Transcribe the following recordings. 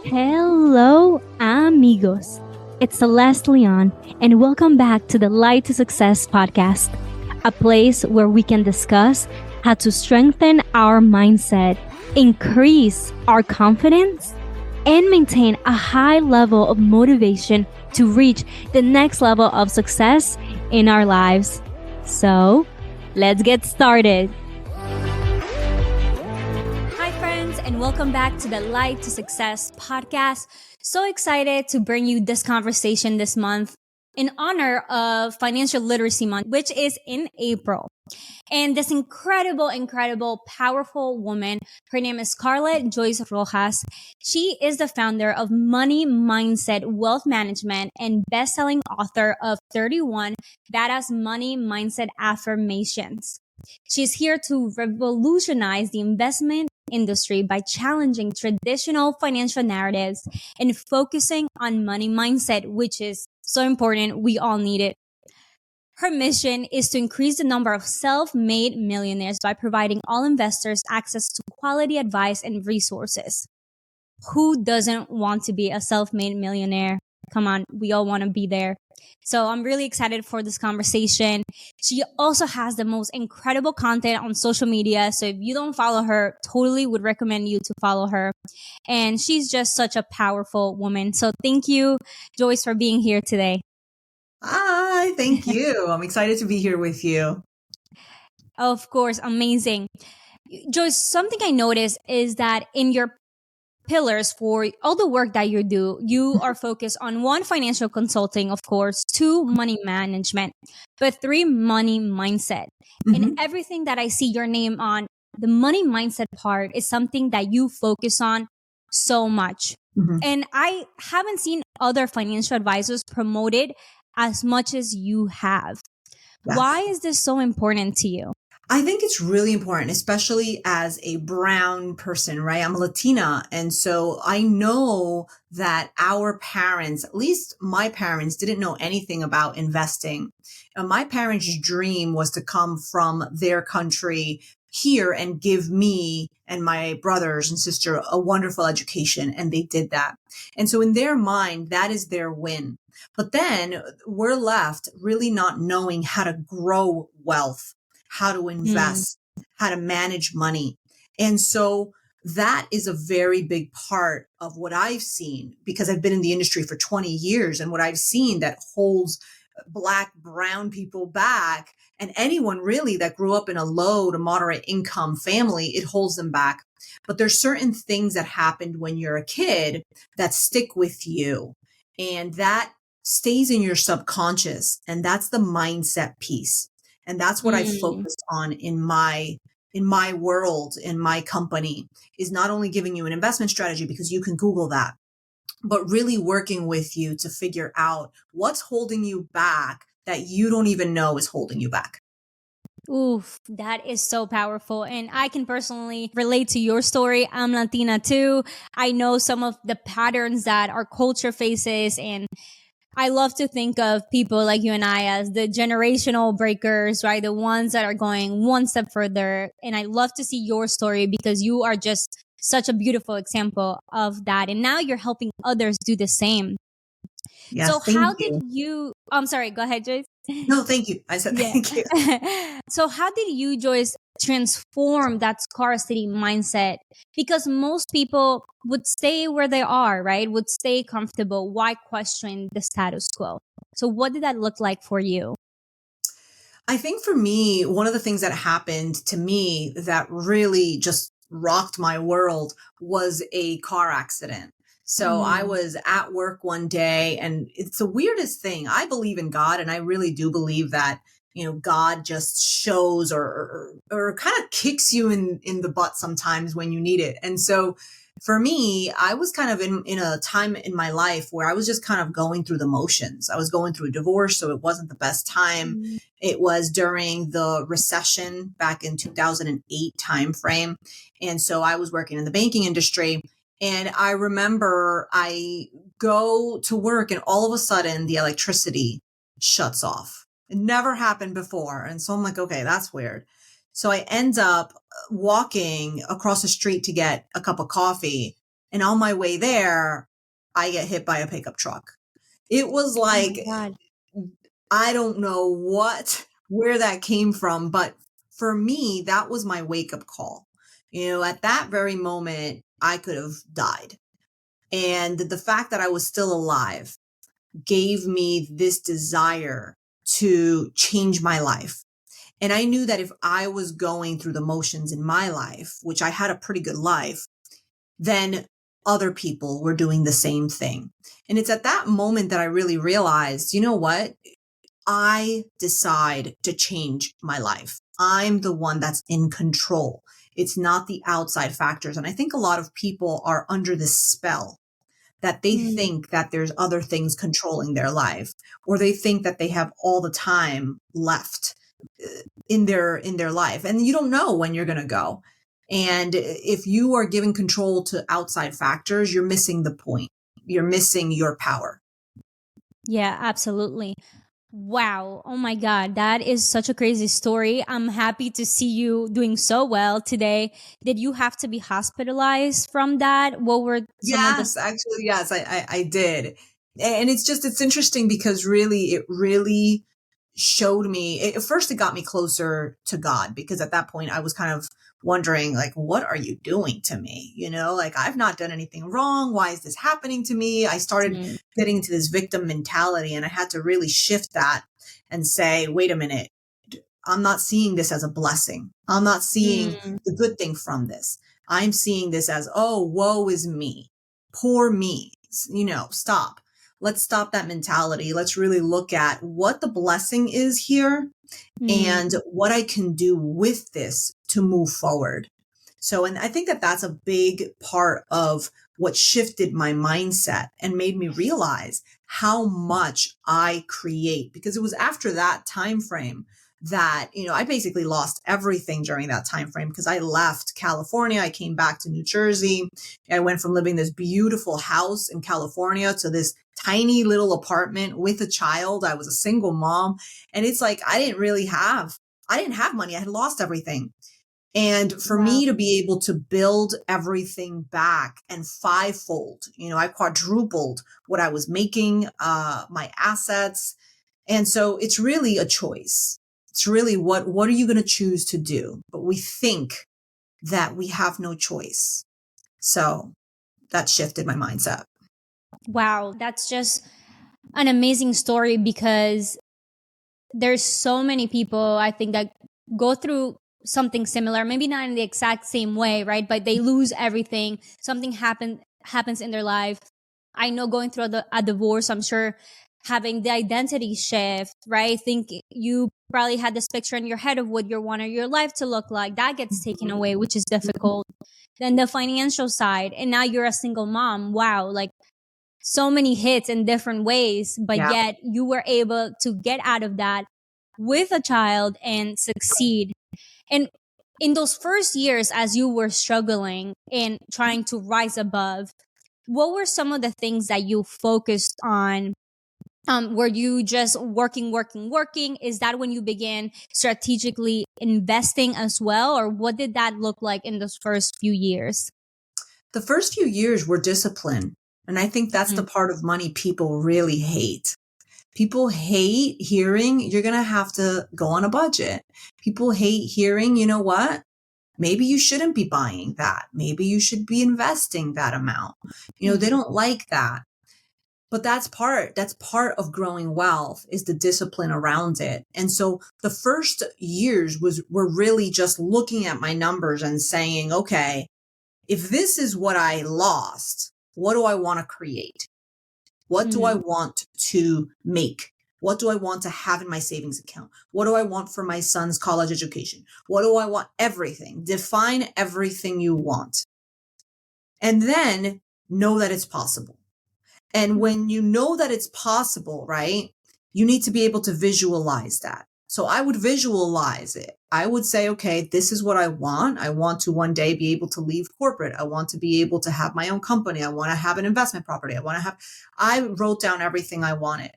Hello, amigos. It's Celeste Leon, and welcome back to the Light to Success podcast, a place where we can discuss how to strengthen our mindset, increase our confidence, and maintain a high level of motivation to reach the next level of success in our lives. So, let's get started. And welcome back to the Light to Success podcast. So excited to bring you this conversation this month in honor of Financial Literacy Month, which is in April. And this incredible, powerful woman, her name is Joyce Rojas. She is the founder of Money Mindset Wealth Management and best-selling author of 31 Badass Money Mindset Affirmations. She's here to revolutionize the investment industry by challenging traditional financial narratives and focusing on money mindset, which is so important. We all need it. Her mission is to increase the number of self-made millionaires by providing all investors access to quality advice and resources. Who doesn't want to be a self-made millionaire? Come on, we all want to be there. So I'm really excited for this conversation. She also has the most incredible content on social media. So if you don't follow her, totally would recommend you to follow her. And she's just such a powerful woman. So thank you, Joyce, for being here today. Hi, thank you. I'm excited to be here with you. Of course, amazing. Joyce, something I noticed is that in your pillars for all the work that you do, you are focused on 1, financial consulting, of course, 2, money management, but 3, money mindset. And everything that I see your name on, the money mindset part is something that you focus on so much. And I haven't seen other financial advisors promote it as much as you have. Yes. Why is this so important to you? I think it's really important, especially as a brown person, right? I'm a Latina. And so I know that our parents, at least my parents, didn't know anything about investing. And my parents' dream was to come from their country here and give me and my brothers and sister a wonderful education. And they did that. And so in their mind, that is their win. But then we're left really not knowing how to grow wealth, how to invest, how to manage money. And so that is a very big part of what I've seen, because I've been in the industry for 20 years, and what I've seen that holds Black, brown people back, and anyone really that grew up in a low to moderate income family, it holds them back. But there's certain things that happened when you're a kid that stick with you, and that stays in your subconscious. And that's the mindset piece. And that's what I focused on in my world, in my company, is not only giving you an investment strategy, because you can Google that, but really working with you to figure out what's holding you back that you don't even know is holding you back. Oof, that is so powerful. And I can personally relate to your story. I'm Latina too. I know some of the patterns that our culture faces, and I love to think of people like you and I as the generational breakers, right? The ones that are going one step further. And I love to see your story because you are just such a beautiful example of that. And now you're helping others do the same. Yes, so how did you, I'm sorry, go ahead, Joyce. No, thank you. I said thank you. So how did you, Joyce, transform that scarcity mindset? Because most people would stay where they are, right? Would stay comfortable. Why question the status quo? So what did that look like for you? I think for me, one of the things that happened to me that really just rocked my world was a car accident. So I was at work one day, and it's the weirdest thing. I believe in God, and I really do believe that, God just shows or kind of kicks you in the butt sometimes when you need it. And so for me, I was kind of in a time in my life where I was just kind of going through the motions. I was going through a divorce, so it wasn't the best time. It was during the recession back in 2008 timeframe. And so I was working in the banking industry. And I remember I go to work, and all of a sudden the electricity shuts off. It never happened before. And so I'm like, okay, that's weird. So I end up walking across the street to get a cup of coffee. And on my way there, I get hit by a pickup truck. It was Oh my like, God. I don't know where that came from, but for me, that was my wake up call. At that very moment, I could have died. And the fact that I was still alive gave me this desire to change my life. And I knew that if I was going through the motions in my life, which I had a pretty good life, then other people were doing the same thing. And it's at that moment that I really realized, you know what? I decide to change my life. I'm the one that's in control. It's not the outside factors. And I think a lot of people are under this spell that they Mm, think that there's other things controlling their life, or they think that they have all the time left in their life, and you don't know when you're going to go. And if you are giving control to outside factors, you're missing the point. You're missing your power. yeah, absolutely. Wow. Oh my God. That is such a crazy story. I'm happy to see you doing so well today. Did you have to be hospitalized from that? What were some of the. Yes, actually, yes, I did. And it's interesting because it really showed me, at first it got me closer to God, because at that point I was kind of wondering, like, what are you doing to me? Like, I've not done anything wrong. Why is this happening to me? I started Mm, getting into this victim mentality, and I had to really shift that and say, wait a minute. I'm not seeing this as a blessing. I'm not seeing mm, the good thing from this. I'm seeing this as, oh, woe is me. Poor me. Stop. Let's stop that mentality. Let's really look at what the blessing is here mm. and what I can do with this to move forward. So, and I think that that's a big part of what shifted my mindset and made me realize how much I create, because it was after that time frame that, I basically lost everything during that time frame, because I left California. I came back to New Jersey. I went from living this beautiful house in California to this tiny little apartment with a child. I was a single mom. And it's like, I didn't have money. I had lost everything. And for Wow. me to be able to build everything back and fivefold, I quadrupled what I was making, my assets. And so it's really a choice. It's really, what are you going to choose to do? But we think that we have no choice. So that shifted my mindset. Wow. That's just an amazing story, because there's so many people I think that go through something similar, maybe not in the exact same way, right? But they lose everything. Something happens in their life. I know, going through a divorce, I'm sure having the identity shift, right? I think you probably had this picture in your head of what you wanted your life to look like. That gets taken away, which is difficult. Then the financial side, and now you're a single mom. Wow, like so many hits in different ways, but Yeah. yet you were able to get out of that with a child and succeed. And in those first years, as you were struggling and trying to rise above, what were some of the things that you focused on? Were you just working, working, working? Is that when you began strategically investing as well? Or what did that look like in those first few years? The first few years were discipline. And I think that's the Mm, part of money people really hate. People hate hearing you're going to have to go on a budget. People hate hearing, you know what? Maybe you shouldn't be buying that. Maybe you should be investing that amount. They mm, don't like that. But that's part of growing wealth, is the discipline around it. And so the first years were really just looking at my numbers and saying, okay, if this is what I lost, what do I want to create? What do I mm. want to make? What do I want to have in my savings account? What do I want for my son's college education? What do I want? Everything. Define everything you want. And then know that it's possible. And when you know that it's possible, right, you need to be able to visualize that. So I would visualize it. I would say, okay, this is what I want. I want to one day be able to leave corporate. I want to be able to have my own company. I want to have an investment property. I wrote down everything I wanted.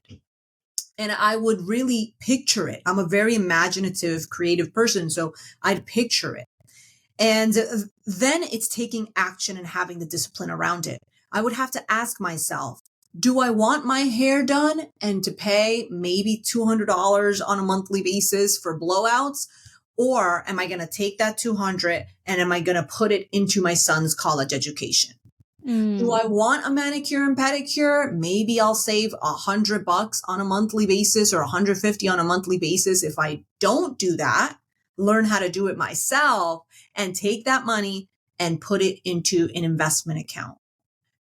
And I would really picture it. I'm a very imaginative, creative person. So I'd picture it. And then it's taking action and having the discipline around it. I would have to ask myself, do I want my hair done and to pay maybe $200 on a monthly basis for blowouts? Or am I going to take that 200 and am I going to put it into my son's college education? Do I want a manicure and pedicure? Maybe I'll save $100 on a monthly basis or 150 on a monthly basis. If I don't do that, learn how to do it myself and take that money and put it into an investment account.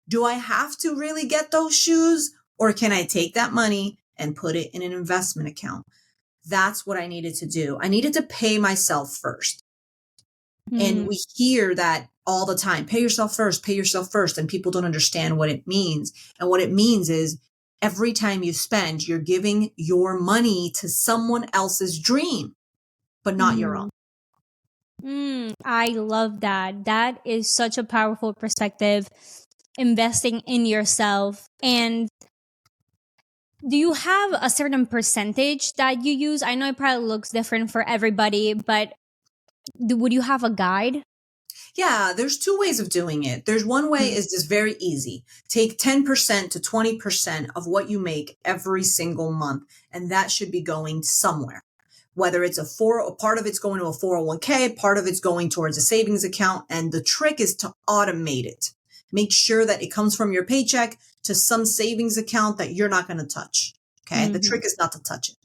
Do I have to really get those shoes, or can I take that money and put it in an investment account? That's what I needed to do. I needed to pay myself first. And we hear that all the time, pay yourself first, pay yourself first. And people don't understand what it means. And what it means is every time you spend, you're giving your money to someone else's dream, but not your own. I love that. That is such a powerful perspective, investing in yourself. And do you have a certain percentage that you use? I know it probably looks different for everybody, but would you have a guide? Yeah, there's two ways of doing it. There's one way is just very easy. Take 10% to 20% of what you make every single month, and that should be going somewhere. Whether it's a part of it's going to a 401k, part of it's going towards a savings account, and the trick is to automate it. Make sure that it comes from your paycheck to some savings account that you're not going to touch. Okay. The trick is not to touch it.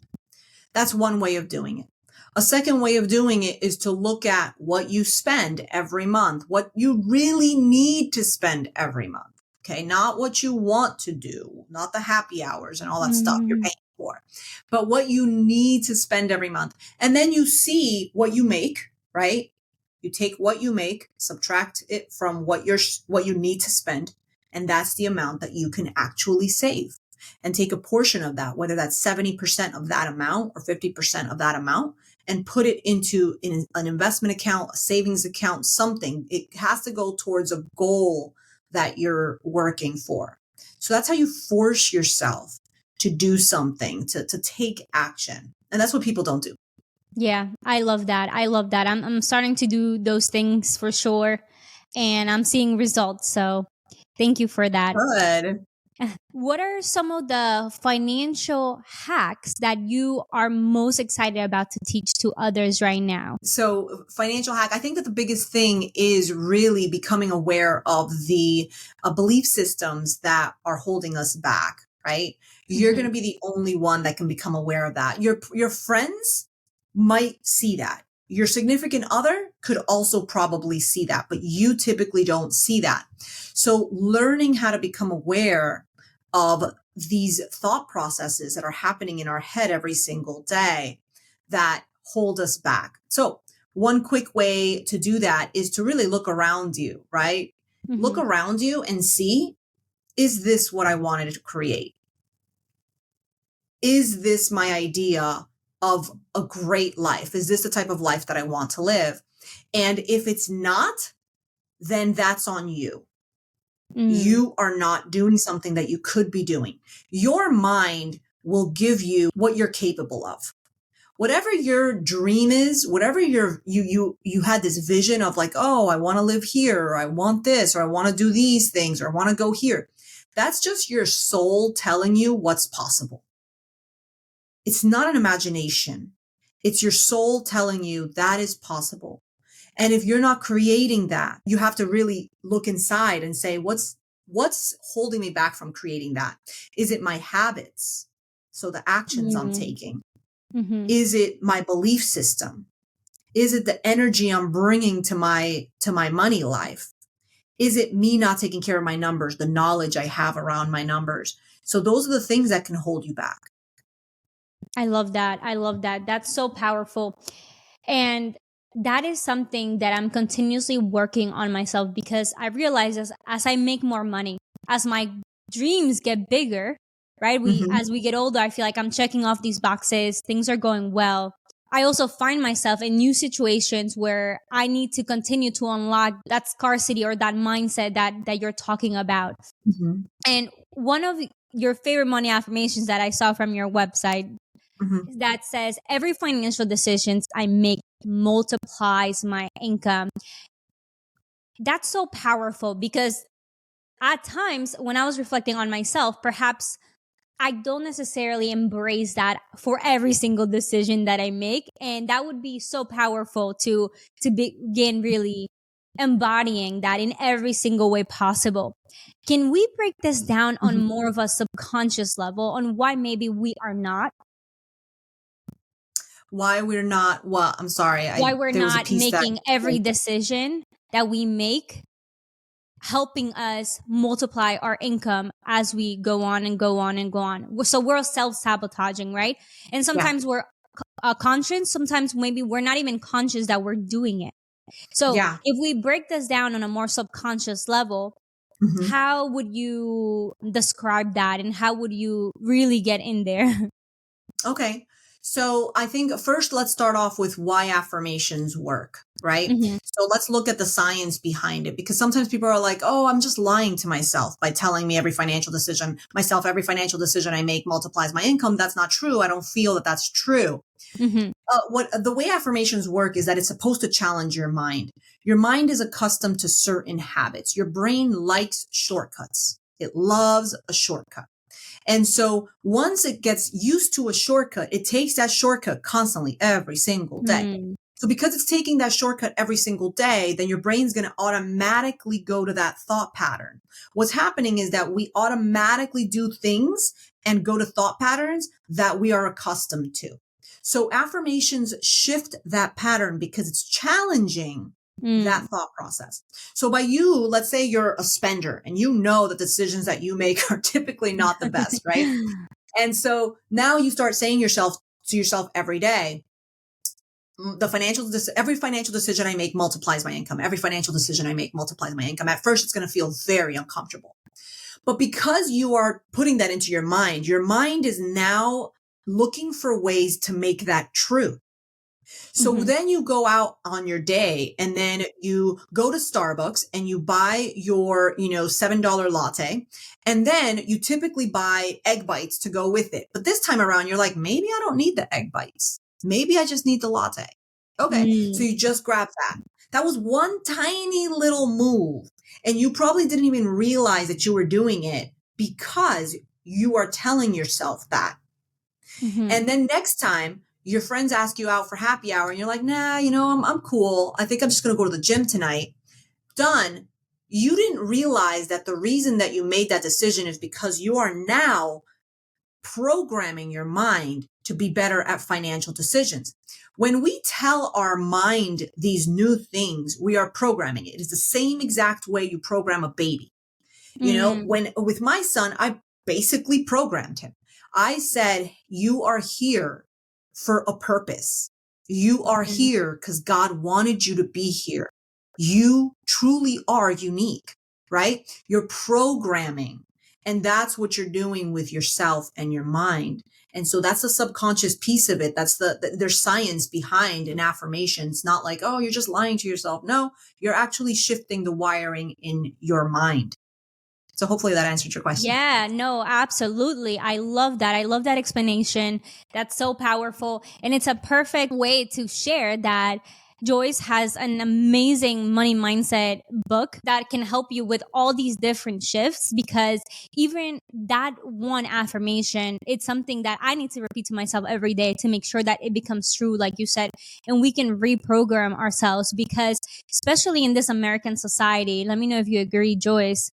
That's one way of doing it. A second way of doing it is to look at what you spend every month, what you really need to spend every month. Okay. Not what you want to do, not the happy hours and all that stuff you're paying for, but what you need to spend every month. And then you see what you make, right? You take what you make, subtract it from what you need to spend. And that's the amount that you can actually save, and take a portion of that, whether that's 70% of that amount or 50% of that amount, and put it into an investment account, a savings account, something. It has to go towards a goal that you're working for. So that's how you force yourself to do something, to take action. And that's what people don't do. Yeah, I love that. I love that. I'm starting to do those things for sure, and I'm seeing results. So thank you for that. Good. What are some of the financial hacks that you are most excited about to teach to others right now? So financial hack, I think that the biggest thing is really becoming aware of the belief systems that are holding us back, right? You're going to be the only one that can become aware of that. Your friends might see that. Your significant other could also probably see that, but you typically don't see that. So learning how to become aware of these thought processes that are happening in our head every single day that hold us back. So one quick way to do that is to really look around you, right? Look around you and see, is this what I wanted to create? Is this my idea of a great life? Is this the type of life that I want to live? And if it's not, then that's on you. You are not doing something that you could be doing. Your mind will give you what you're capable of. Whatever your dream is, whatever you had this vision of like, oh, I want to live here, or I want this, or I want to do these things, or I want to go here. That's just your soul telling you what's possible. It's not an imagination. It's your soul telling you that is possible. And if you're not creating that, you have to really look inside and say, what's holding me back from creating that? Is it my habits? So the actions I'm taking. Is it my belief system? Is it the energy I'm bringing to my money life? Is it me not taking care of my numbers, the knowledge I have around my numbers? So those are the things that can hold you back. I love that. I love that. That's so powerful. And that is something that I'm continuously working on myself, because I realize as I make more money, as my dreams get bigger, right? As we get older, I feel like I'm checking off these boxes. Things are going well. I also find myself in new situations where I need to continue to unlock that scarcity or that mindset that you're talking about. And one of your favorite money affirmations that I saw from your website that says, every financial decisions I make multiplies my income. That's so powerful because at times when I was reflecting on myself, perhaps I don't necessarily embrace that for every single decision that I make. And that would be so powerful to begin really embodying that in every single way possible. Can we break this down on more of a subconscious level on why maybe we are not? Why we're not, well, I'm sorry. Why we're There was a not piece that, making every decision that we make helping us multiply our income as we go on and go on and go on. So we're self-sabotaging, right? And yeah, sometimes we're conscious. Sometimes maybe we're not even conscious that we're doing it. So yeah. if we break this down on a more subconscious level, Mhm. how would you describe that and how would you really get in there? Okay. So I think first let's start off with why affirmations work, right? Mm-hmm. So let's look at the science behind it because sometimes people are like, oh, I'm just lying to myself by telling me every financial decision I make multiplies my income. That's not true. I don't feel that that's true. Mm-hmm. What the way affirmations work is that it's supposed to challenge your mind. Your mind is accustomed to certain habits. Your brain likes shortcuts. It loves a shortcut. And so once it gets used to a shortcut, it takes that shortcut constantly every single day. Mm-hmm. So because it's taking that shortcut every single day, then your brain's going to automatically go to that thought pattern. What's happening is that we automatically do things and go to thought patterns that we are accustomed to. So affirmations shift that pattern because it's challenging that thought process. So by you, let's say you're a spender and you know that the decisions that you make are typically not the best, right? And so now you start saying to yourself every day, every financial decision I make multiplies my income. Every financial decision I make multiplies my income. At first, it's going to feel very uncomfortable. But because you are putting that into your mind is now looking for ways to make that true. So Mm-hmm. then you go out on your day and then you go to Starbucks and you buy your, $7 latte. And then you typically buy egg bites to go with it. But this time around, you're like, maybe I don't need the egg bites. Maybe I just need the latte. Okay. So you just grab that. That was one tiny little move. And you probably didn't even realize that you were doing it because you are telling yourself that. Mm-hmm. And then next time your friends ask you out for happy hour and you're like, nah, I'm cool. I think I'm just going to go to the gym tonight. Done. You didn't realize that the reason that you made that decision is because you are now programming your mind to be better at financial decisions. When we tell our mind these new things, we are programming it. It's the same exact way you program a baby. When with my son, I basically programmed him. I said, you are here for a purpose. You are here because God wanted you to be here. You truly are unique, right? You're programming. And that's what you're doing with yourself and your mind. And so that's the subconscious piece of it. That's there's science behind an affirmation. It's not like, oh, you're just lying to yourself. No, you're actually shifting the wiring in your mind. So hopefully that answered your question. Yeah, no, absolutely. I love that. I love that explanation. That's so powerful. And it's a perfect way to share that Joyce has an amazing money mindset book that can help you with all these different shifts because even that one affirmation, it's something that I need to repeat to myself every day to make sure that it becomes true, like you said, and we can reprogram ourselves because especially in this American society, let me know if you agree, Joyce,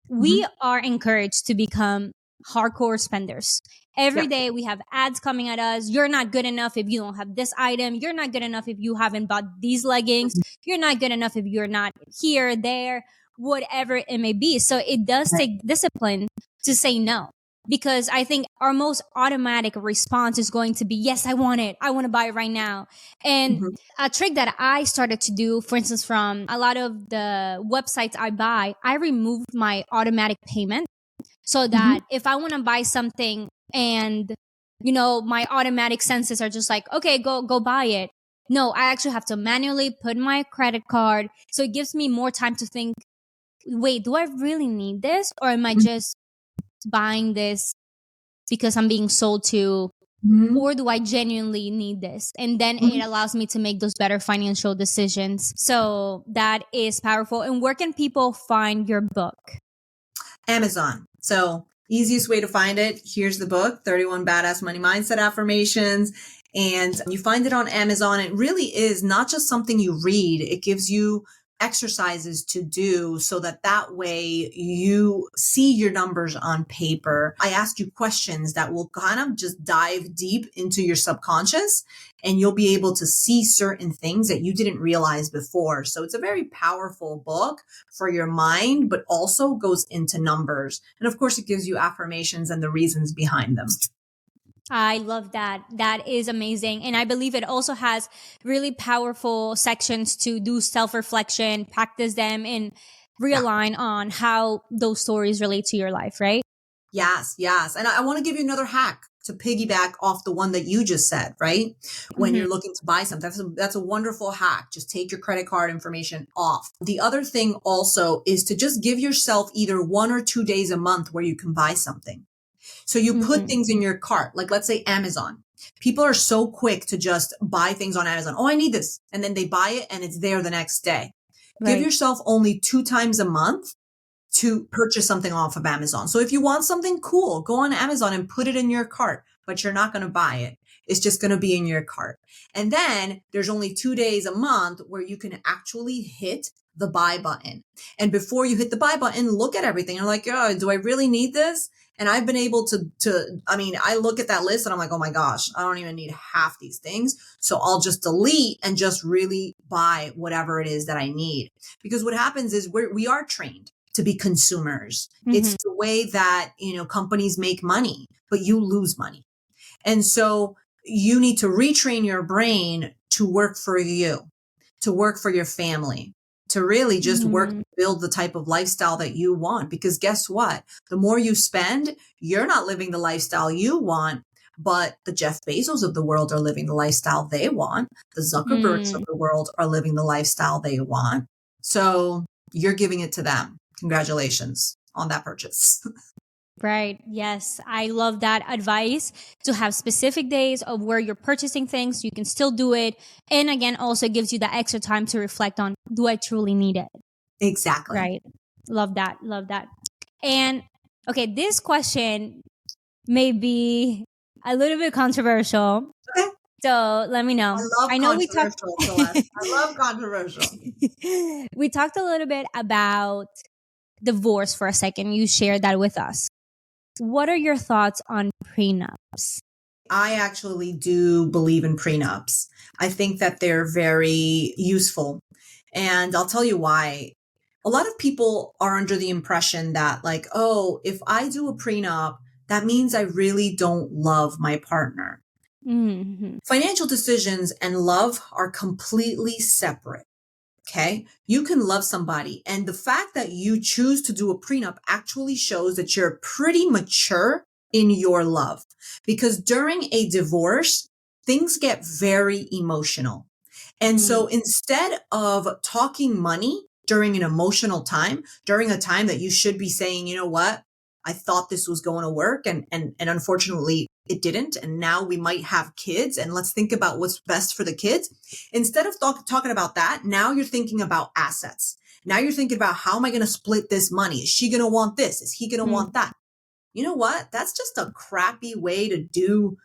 we are encouraged to become hardcore spenders. Every Yeah. day we have ads coming at us. You're not good enough if you don't have this item. You're not good enough if you haven't bought these leggings. You're not good enough if you're not here, there, whatever it may be. So it does take discipline to say no. Because I think our most automatic response is going to be, yes, I want it. I want to buy it right now. And a trick that I started to do, for instance, from a lot of the websites I buy, I removed my automatic payment so that if I want to buy something and, my automatic senses are just like, okay, go buy it. No, I actually have to manually put my credit card. So it gives me more time to think, wait, do I really need this? Or am I just buying this because I'm being sold to Mhm. or do I genuinely need this? And then it allows me to make those better financial decisions. So that is powerful. And where can people find your book? Amazon. So easiest way to find it. Here's the book, 31 Badass Money Mindset Affirmations. And you find it on Amazon. It really is not just something you read. It gives you exercises to do so that way you see your numbers on paper. I ask you questions that will kind of just dive deep into your subconscious, and you'll be able to see certain things that you didn't realize before. So it's a very powerful book for your mind, but also goes into numbers. And of course, it gives you affirmations and the reasons behind them. I love that. That is amazing. And I believe it also has really powerful sections to do self-reflection, practice them, and realign on how those stories relate to your life, right? Yes, yes. And I want to give you another hack to piggyback off the one that you just said, right? When you're looking to buy something, that's a wonderful hack. Just take your credit card information off. The other thing also is to just give yourself either 1 or 2 days a month where you can buy something. So you put things in your cart, like let's say Amazon. People are so quick to just buy things on Amazon. Oh, I need this. And then they buy it and it's there the next day. Give yourself only 2 times a month to purchase something off of Amazon. So if you want something cool, go on Amazon and put it in your cart, but you're not going to buy it. It's just going to be in your cart. And then there's only 2 days a month where you can actually hit the buy button. And before you hit the buy button, look at everything. You're like, oh, do I really need this? And I've been able I look at that list and I'm like, oh my gosh, I don't even need half these things. So I'll just delete and just really buy whatever it is that I need. Because what happens is we are trained to be consumers. It's the way that, companies make money, but you lose money. And so you need to retrain your brain to work for you, to work for your family, to really just work to build the type of lifestyle that you want. Because guess what? The more you spend, you're not living the lifestyle you want, but the Jeff Bezos of the world are living the lifestyle they want. The Zuckerbergs of the world are living the lifestyle they want. So you're giving it to them. Congratulations on that purchase. Right. Yes. I love that advice to have specific days of where you're purchasing things. You can still do it. And again, also gives you the extra time to reflect on, do I truly need it? Exactly. Right. Love that. Love that. And okay, this question may be a little bit controversial. Okay. So let me know. I love controversial, Celeste. I love controversial. We talked a little bit about divorce for a second. You shared that with us. What are your thoughts on prenups? I actually do believe in prenups. I think that they're very useful. And I'll tell you why. A lot of people are under the impression that if I do a prenup, that means I really don't love my partner. Financial decisions and love are completely separate. Okay. You can love somebody. And the fact that you choose to do a prenup actually shows that you're pretty mature in your love, because during a divorce, things get very emotional. And so instead of talking money during an emotional time, during a time that you should be saying, you know what, I thought this was going to work and unfortunately it didn't. And now we might have kids and let's think about what's best for the kids. Instead of talking about that, now you're thinking about assets. Now you're thinking about, how am I going to split this money? Is she going to want this? Is he going to want that? You know what? That's just a crappy way to do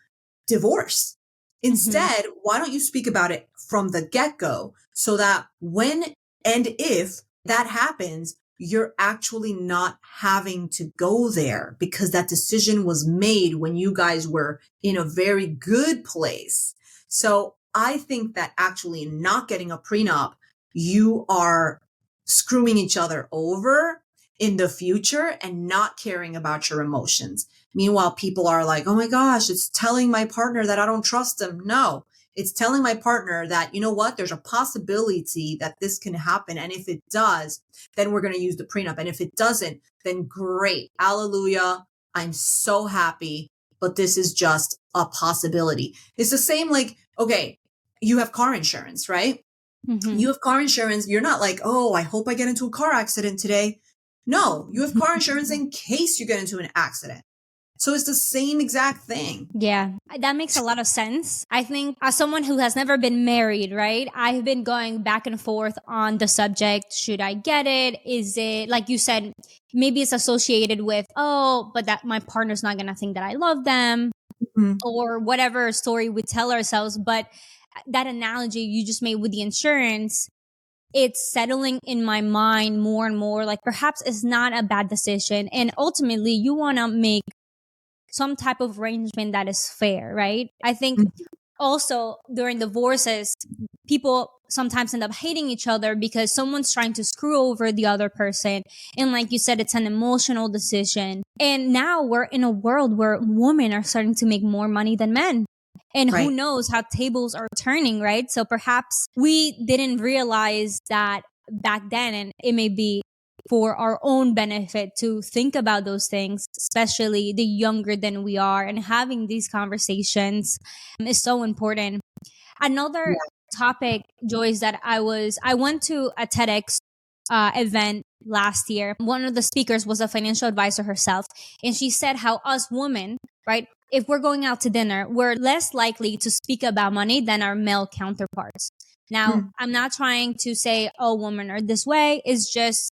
divorce. Instead, why don't you speak about it from the get-go so that when and if that happens, you're actually not having to go there, because that decision was made when you guys were in a very good place. So I think that actually not getting a prenup, you are screwing each other over in the future and not caring about your emotions. Meanwhile, people are like, oh my gosh, it's telling my partner that I don't trust him. No, it's telling my partner that, you know what, there's a possibility that this can happen. And if it does, then we're going to use the prenup. And if it doesn't, then great. Hallelujah. I'm so happy. But this is just a possibility. It's the same okay, you have car insurance, right? You have car insurance. You're not like, oh, I hope I get into a car accident today. No, you have car insurance in case you get into an accident. So it's the same exact thing. Yeah, that makes a lot of sense. I think as someone who has never been married, right? I've been going back and forth on the subject. Should I get it? Is it, like you said, maybe it's associated with, oh, but that my partner's not going to think that I love them, Mhm. or whatever story we tell ourselves. But that analogy you just made with the insurance, it's settling in my mind more and more. Like perhaps it's not a bad decision. And ultimately, you want to make some type of arrangement that is fair, right? I think Mhm. also during divorces, people sometimes end up hating each other because someone's trying to screw over the other person. And like you said, it's an emotional decision. And now we're in a world where women are starting to make more money than men. And who Right. knows how tables are turning, right? So perhaps we didn't realize that back then, and it may be for our own benefit to think about those things, especially the younger than we are, and having these conversations is so important. Another Yeah. topic, Joyce, that I went to a TEDx event last year. One of the speakers was a financial advisor herself, and she said how us women, right, if we're going out to dinner, we're less likely to speak about money than our male counterparts. Now, Mm. I'm not trying to say all women are this way. It's just,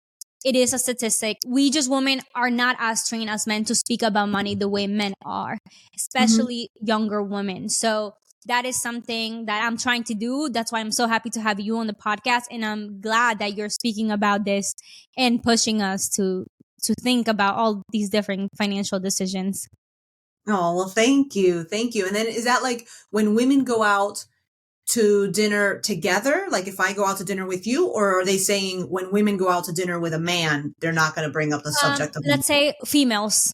it is a statistic. We just women are not as trained as men to speak about money the way men are, Mhm. especially younger women. So that is something that I'm trying to do. That's why I'm so happy to have you on the podcast. And I'm glad that you're speaking about this and pushing us to think about all these different financial decisions. Oh, well, thank you. Thank you. And then is that like when women go out to dinner together? Like if I go out to dinner with you, or are they saying when women go out to dinner with a man, they're not going to bring up the subject of money? Let's say females.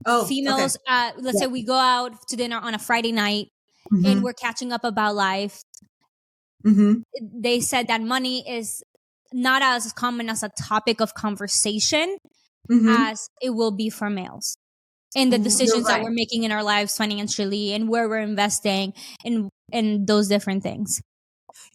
Oh, okay. Females, let's Yeah. say we go out to dinner on a Friday night and Mm-hmm. we're catching up about life. Mm-hmm. They said that money is not as common as a topic of conversation Mm-hmm. as it will be for males. And the You're decisions that right. we're making in our lives financially and where we're investing and those different things.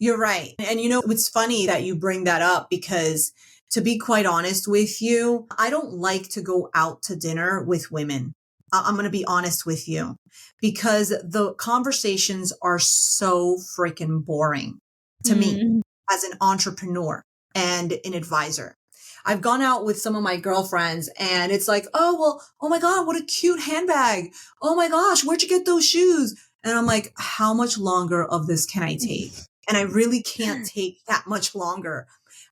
You're right. And you know, it's funny that you bring that up because to be quite honest with you, I don't like to go out to dinner with women. I'm going to be honest with you because the conversations are so freaking boring to me Mm. as an entrepreneur and an advisor. I've gone out with some of my girlfriends and it's like, oh, well, oh my God, what a cute handbag. Oh my gosh, where'd you get those shoes? And I'm like, how much longer of this can I take? And I really can't take that much longer.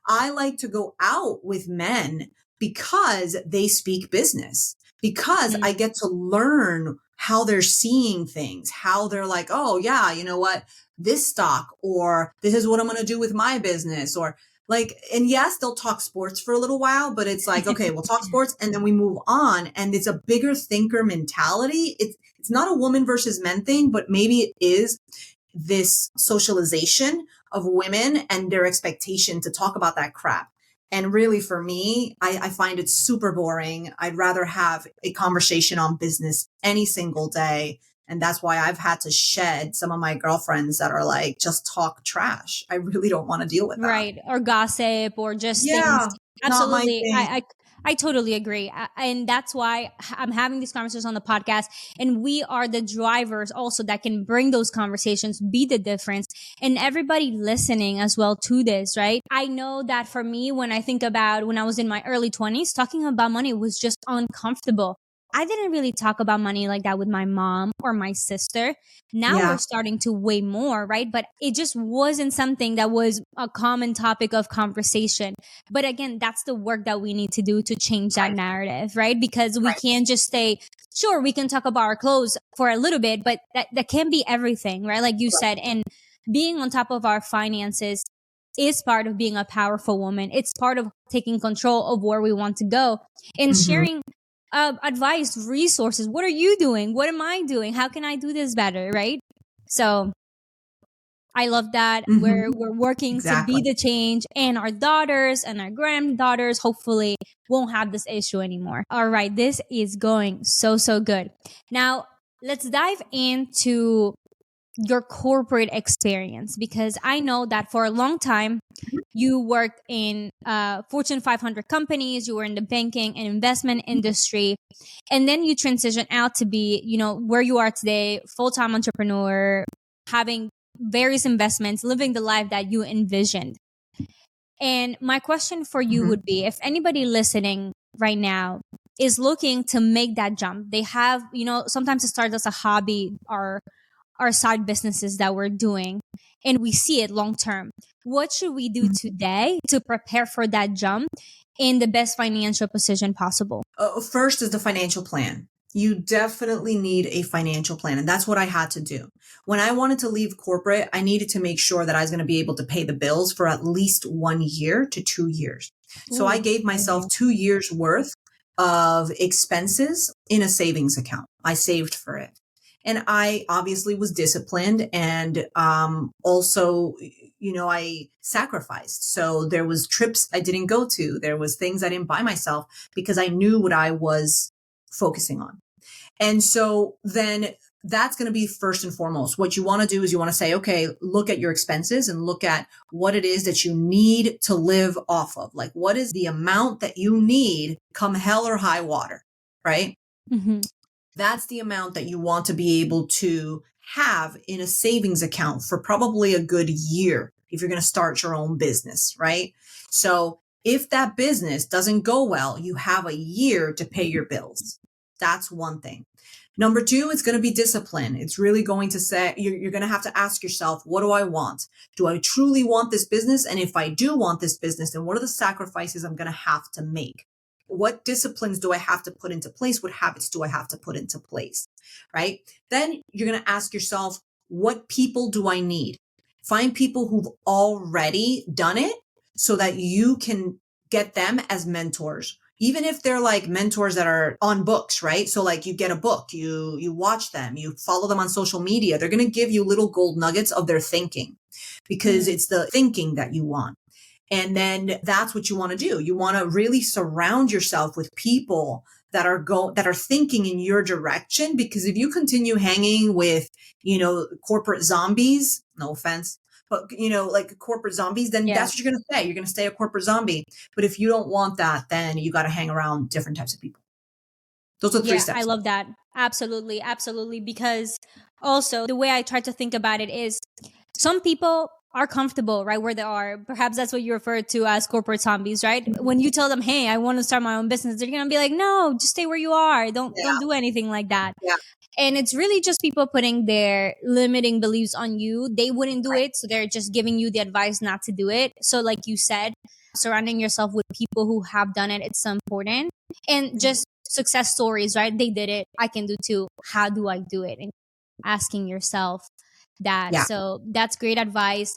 I like to go out with men because they speak business, because I get to learn how they're seeing things, how they're like, oh, yeah, you know what? This stock, or this is what I'm going to do with my business, or like, and yes, they'll talk sports for a little while, but it's like, okay, we'll talk sports and then we move on. And it's a bigger thinker mentality. It's not a woman versus men thing, but maybe it is this socialization of women and their expectation to talk about that crap. And really, for me, I find it super boring. I'd rather have a conversation on business any single day. And that's why I've had to shed some of my girlfriends that are like, just talk trash. I really don't want to deal with that. Right. Or gossip or just things. Yeah, not my Absolutely. thing. I totally agree. And that's why I'm having these conversations on the podcast. And we are the drivers also that can bring those conversations, be the difference, and everybody listening as well to this, right? I know that for me, when I think about when I was in my early 20s, talking about money was just uncomfortable. I didn't really talk about money like that with my mom or my sister. Now we're Yeah, starting to way more, right? But it just wasn't something that was a common topic of conversation. But again, that's the work that we need to do to change that right, narrative, right? Because we right, can't just say, sure, we can talk about our clothes for a little bit, but that can't be everything, right? Like you said, and being on top of our finances is part of being a powerful woman. It's part of taking control of where we want to go and hmm, sharing advice, resources. What are you doing? What am I doing? How can I do this better? Right. So I love that hmm, we're working to be exactly. the change, and our daughters and our granddaughters hopefully won't have this issue anymore. All right. This is going so good. Now let's dive into your corporate experience, because I know that for a long time you worked in Fortune 500 companies, you were in the banking and investment industry, and then you transition out to be, where you are today, full-time entrepreneur, having various investments, living the life that you envisioned. And my question for you Mhm. would be, if anybody listening right now is looking to make that jump, they have, sometimes it starts as a hobby or our side businesses that we're doing, and we see it long term. What should we do today to prepare for that jump in the best financial position possible? First is the financial plan. You definitely need a financial plan. And that's what I had to do. When I wanted to leave corporate, I needed to make sure that I was going to be able to pay the bills for at least 1 year to 2 years. So I Ooh, gave myself 2 years worth of expenses in a savings account. I saved for it. And I obviously was disciplined and also, I sacrificed. So there was trips I didn't go to. There was things I didn't buy myself because I knew what I was focusing on. And so then that's going to be first and foremost. What you want to do is you want to say, okay, look at your expenses and look at what it is that you need to live off of. Like, what is the amount that you need come hell or high water, right? mm-hmm. That's the amount that you want to be able to have in a savings account for probably a good year if you're going to start your own business, right? So if that business doesn't go well, you have a year to pay your bills. That's one thing. Number two, it's going to be discipline. It's really going to say, you're going to have to ask yourself, what do I want? Do I truly want this business? And if I do want this business, then what are the sacrifices I'm going to have to make? What disciplines do I have to put into place? What habits do I have to put into place? Right? Then you're going to ask yourself, what people do I need? Find people who've already done it so that you can get them as mentors. Even if they're like mentors that are on books, right? So like you get a book, you watch them, you follow them on social media. They're going to give you little gold nuggets of their thinking because it's the thinking that you want. And then that's what you want to do. You want to really surround yourself with people that are thinking in your direction. Because if you continue hanging with, corporate zombies, no offense, but like corporate zombies, then Yeah. that's what you're going to stay. You're going to stay a corporate zombie. But if you don't want that, then you got to hang around different types of people. Those are 3 Yeah, I steps. love that. Absolutely. Absolutely. Because also the way I try to think about it is some people are comfortable right where they are. Perhaps that's what you refer to as corporate zombies, right? When you tell them, "Hey, I want to start my own business," they're going to be like, "No, just stay where you are. Don't Yeah. do anything like that." Yeah. And it's really just people putting their limiting beliefs on you. They wouldn't do Right. it, so they're just giving you the advice not to do it. So like you said, surrounding yourself with people who have done it, it's so important. And just success stories, right? They did it, I can do too. How do I do it? And asking yourself that. Yeah. So that's great advice.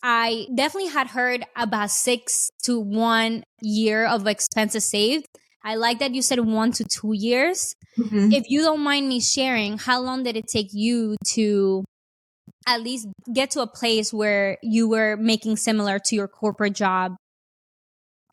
I definitely had heard about 6 to 1 year of expenses saved. I like that you said 1 to 2 years. Mhm. If you don't mind me sharing, how long did it take you to at least get to a place where you were making similar to your corporate job?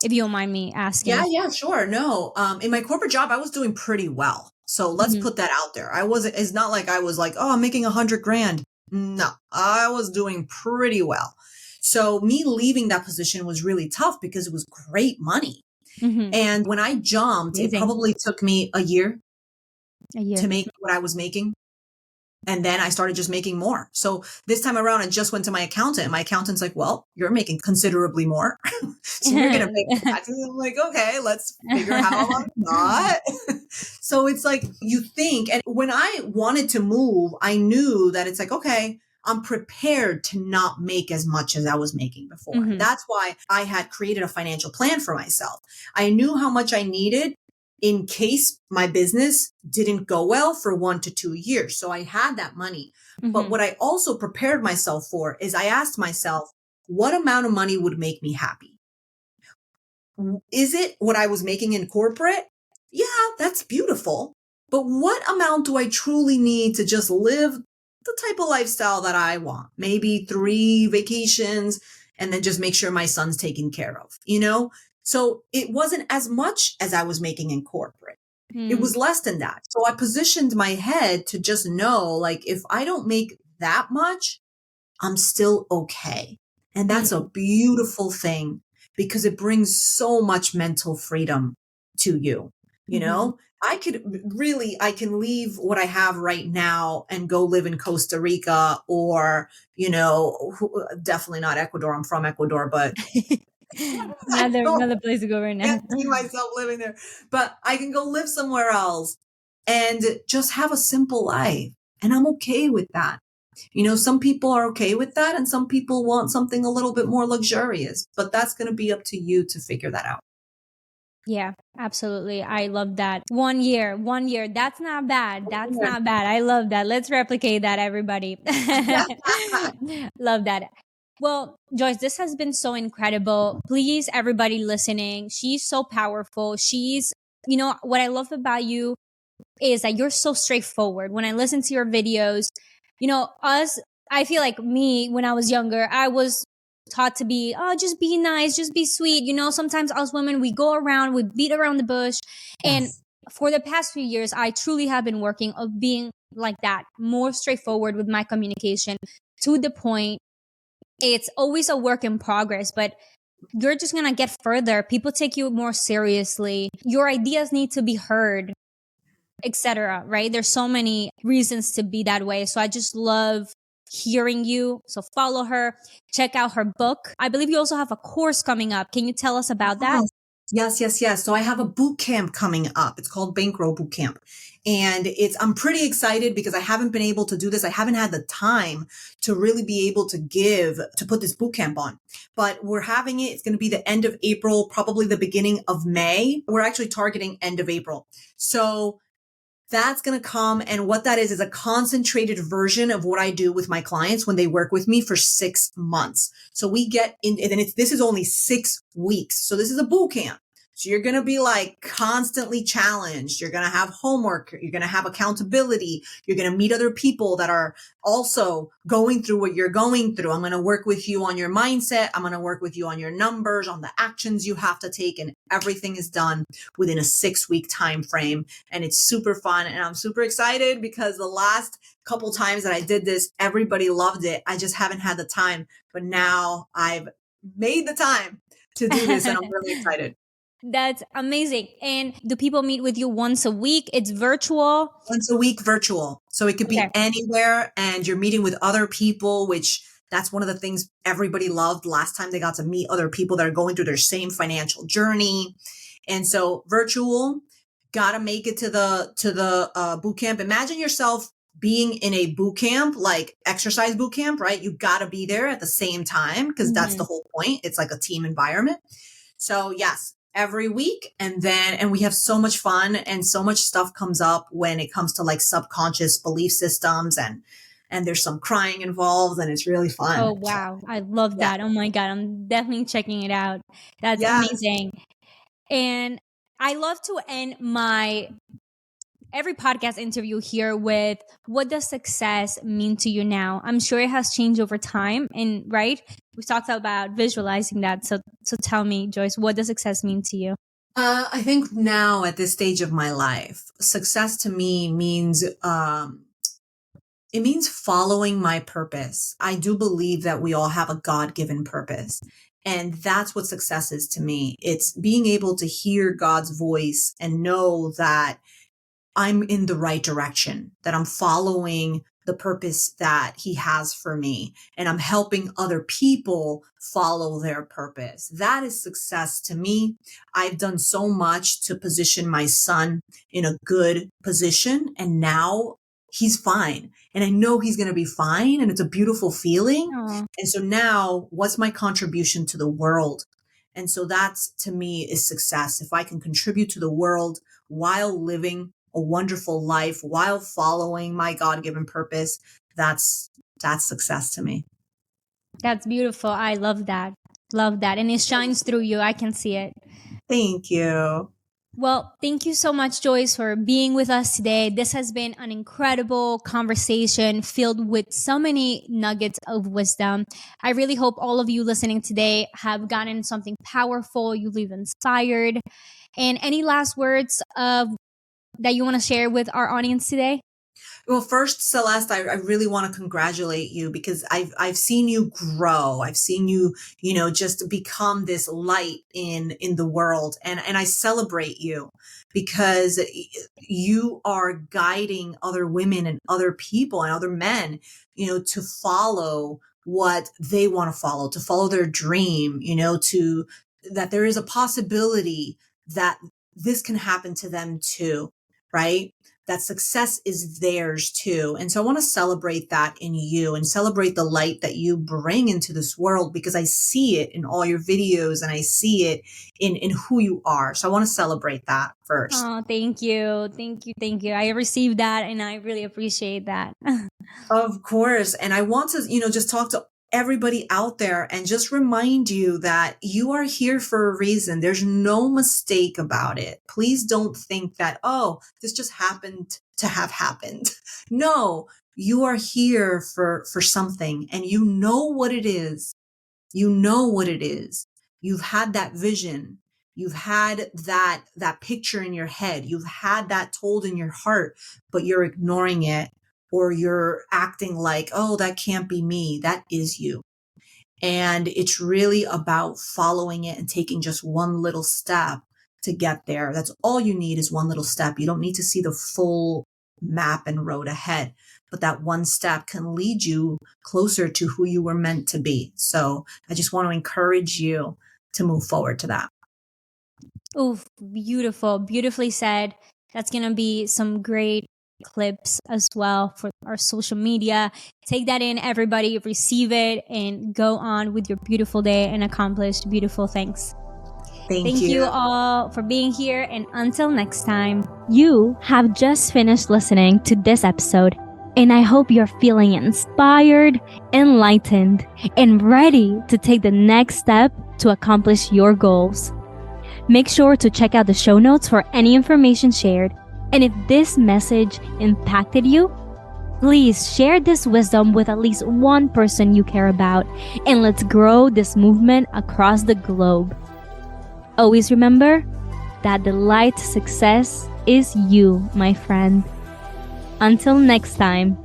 If you don't mind me asking. Yeah, sure. No, in my corporate job, I was doing pretty well. So let's Mhm. put that out there. It's not like I was like, oh, I'm making 100 grand. No, I was doing pretty well. So me leaving that position was really tough because it was great money. Mhm. And when I jumped, it Amazing. probably took me a year A year. to make what I was making. And then I started just making more. So this time around, I just went to my accountant. My accountant's like, well, you're making considerably more. So you're going to pay taxes. I'm like, okay, let's figure out how I'm not. So it's like you think. And when I wanted to move, I knew that it's like, okay, I'm prepared to not make as much as I was making before. Mhm. That's why I had created a financial plan for myself. I knew how much I needed in case my business didn't go well for 1 to 2 years. So I had that money. But Mhm. what I also prepared myself for is I asked myself, what amount of money would make me happy? Is it what I was making in corporate? Yeah, that's beautiful. But what amount do I truly need to just live the type of lifestyle that I want? Maybe 3 vacations and then just make sure my son's taken care of, So it wasn't as much as I was making in corporate. It Mm. was less than that. So I positioned my head to just know, like, if I don't make that much, I'm still okay. And that's a Mm. beautiful thing because it brings so much mental freedom to you. You Mm-hmm. know, I can leave what I have right now and go live in Costa Rica or, definitely not Ecuador. I'm from Ecuador, but I don't Another place to go right now. can't see myself living there. But I can go live somewhere else and just have a simple life. And I'm okay with that. Some people are okay with that and some people want something a little bit more luxurious, but that's going to be up to you to figure that out. Yeah, absolutely. I love that. 1 year, 1 year. That's not bad. That's not bad. I love that. Let's replicate that, everybody. Love that. Well, Joyce, this has been so incredible. Please, everybody listening, she's so powerful. What I love about you is that you're so straightforward. When I listen to your videos, I feel like me when I was younger, I was taught to be, oh, just be nice, just be sweet. Sometimes us women, we go around, we beat around the bush. And Yes. for the past few years, I truly have been working of being like that, more straightforward with my communication to the point. It's always a work in progress, but you're just going to get further. People take you more seriously. Your ideas need to be heard, etc. Right? There's so many reasons to be that way. So I just love hearing you. So follow her, check out her book. I believe you also have a course coming up. Can you tell us about that? Yes. So I have a boot camp coming up. It's called Bankroll Boot Camp. And I'm pretty excited because I haven't been able to do this. I haven't had the time to really be able to put this boot camp on. But we're having it. It's going to be the end of April, probably the beginning of May. We're actually targeting end of April. So that's going to come. And what that is a concentrated version of what I do with my clients when they work with me for 6 months. So we get in, and then this is only 6 weeks. So this is a boot camp. So you're going to be like constantly challenged. You're going to have homework. You're going to have accountability. You're going to meet other people that are also going through what you're going through. I'm going to work with you on your mindset. I'm going to work with you on your numbers, on the actions you have to take, and everything is done within a 6-week time frame. And it's super fun. And I'm super excited because the last couple times that I did this, everybody loved it. I just haven't had the time, but now I've made the time to do this and I'm really excited. That's amazing. And do people meet with you once a week? It's virtual? Once a week virtual. So it could be anywhere and you're meeting with other people, which that's one of the things everybody loved last time they got to meet other people that are going through their same financial journey. And so virtual, gotta make it to the boot camp. Imagine yourself being in a boot camp, like exercise boot camp, right? You gotta be there at the same time because that's the whole point. It's like a team environment. So yes, every week. And we have so much fun and so much stuff comes up when it comes to like subconscious belief systems and there's some crying involved and it's really fun. Oh, wow. I love that. Oh my God. I'm definitely checking it out. That's amazing. And I love to end every podcast interview here with, what does success mean to you now? I'm sure it has changed over time. And right, we talked about visualizing that. So tell me, Joyce, what does success mean to you? I think now at this stage of my life, success to me means, it means following my purpose. I do believe that we all have a God-given purpose. And that's what success is to me. It's being able to hear God's voice and know that I'm in the right direction, that I'm following the purpose that he has for me, and I'm helping other people follow their purpose. That is success to me. I've done so much to position my son in a good position, and now he's fine. And I know he's going to be fine, and it's a beautiful feeling. Aww. And so now, what's my contribution to the world? And so that's, to me, is success. If I can contribute to the world while living a wonderful life, while following my God-given purpose, that's success to me. That's beautiful. I love that. Love that. And it shines through you. I can see it. Thank you. Well, thank you so much, Joyce, for being with us today. This has been an incredible conversation filled with so many nuggets of wisdom. I really hope all of you listening today have gotten something powerful, you leave inspired. And any last words that you want to share with our audience today? Well, first, Celeste, I really want to congratulate you because I've seen you grow. I've seen you, just become this light in the world. And I celebrate you because you are guiding other women and other people and other men, to follow what they want to follow their dream, to that there is a possibility that this can happen to them too, right? That success is theirs too. And so I want to celebrate that in you and celebrate the light that you bring into this world because I see it in all your videos and I see it in who you are. So I want to celebrate that first. Oh, thank you. Thank you. Thank you. I received that and I really appreciate that. Of course. And I want to, just talk to everybody out there and just remind you that you are here for a reason. There's no mistake about it. Please don't think that, oh, this just happened to have happened. No, you are here for something and you know what it is. You know what it is. You've had that vision. You've had that picture in your head. You've had that told in your heart, but you're ignoring it. Or you're acting like, oh, that can't be me. That is you. And it's really about following it and taking just one little step to get there. That's all you need is one little step. You don't need to see the full map and road ahead, but that one step can lead you closer to who you were meant to be. So I just want to encourage you to move forward to that. Oh, beautiful. Beautifully said. That's going to be some great clips as well for our social media. Take that in, everybody, receive it, and go on with your beautiful day and accomplish beautiful things. Thank you all for being here, and until next time. You have just finished listening to this episode, and I hope you're feeling inspired, enlightened, and ready to take the next step to accomplish your goals. Make sure to check out the show notes for any information shared. And if this message impacted you, please share this wisdom with at least one person you care about, and let's grow this movement across the globe. Always remember that the light to success is you, my friend. Until next time.